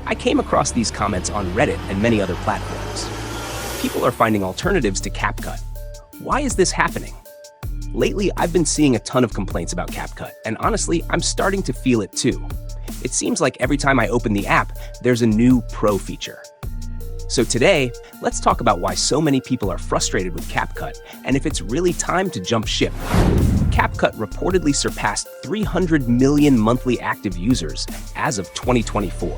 I came across these comments on Reddit and many other platforms. People are finding alternatives to CapCut. Why is this happening? Lately, I've been seeing a ton of complaints about CapCut, and honestly, I'm starting to feel it too. It seems like every time I open the app, there's a new pro feature. So today, let's talk about why so many people are frustrated with CapCut and if it's really time to jump ship. CapCut reportedly surpassed 300 million monthly active users as of 2024.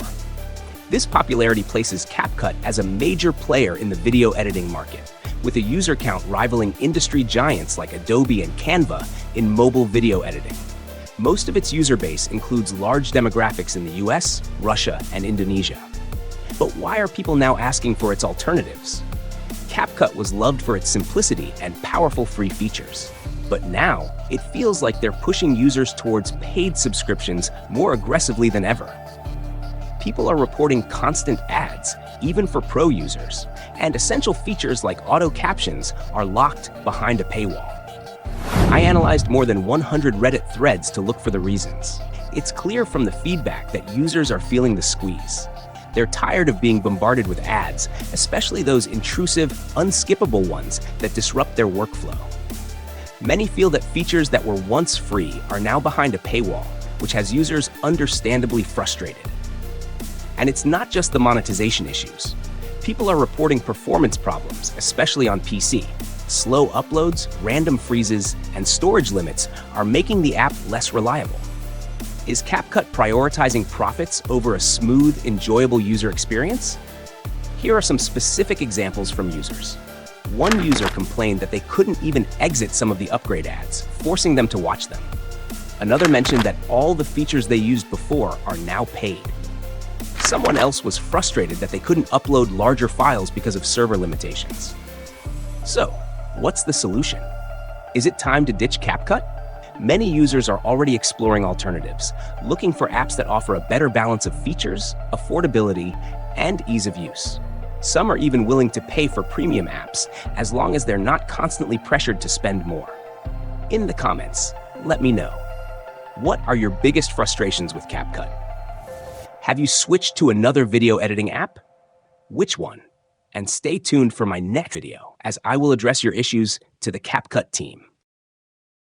This popularity places CapCut as a major player in the video editing market, with a user count rivaling industry giants like Adobe and Canva in mobile video editing. Most of its user base includes large demographics in the US, Russia, and Indonesia. But why are people now asking for its alternatives? CapCut was loved for its simplicity and powerful free features. But now, it feels like they're pushing users towards paid subscriptions more aggressively than ever. People are reporting constant ads, even for pro users, and essential features like auto-captions are locked behind a paywall. I analyzed more than 100 Reddit threads to look for the reasons. It's clear from the feedback that users are feeling the squeeze. They're tired of being bombarded with ads, especially those intrusive, unskippable ones that disrupt their workflow. Many feel that features that were once free are now behind a paywall, which has users understandably frustrated. And it's not just the monetization issues. People are reporting performance problems, especially on PC. Slow uploads, random freezes, and storage limits are making the app less reliable. Is CapCut prioritizing profits over a smooth, enjoyable user experience? Here are some specific examples from users. One user complained that they couldn't even exit some of the upgrade ads, forcing them to watch them. Another mentioned that all the features they used before are now paid. Someone else was frustrated that they couldn't upload larger files because of server limitations. So, what's the solution? Is it time to ditch CapCut? Many users are already exploring alternatives, looking for apps that offer a better balance of features, affordability, and ease of use. Some are even willing to pay for premium apps, as long as they're not constantly pressured to spend more. In the comments, let me know. What are your biggest frustrations with CapCut? Have you switched to another video editing app? Which one? And stay tuned for my next video, as I will address your issues to the CapCut team.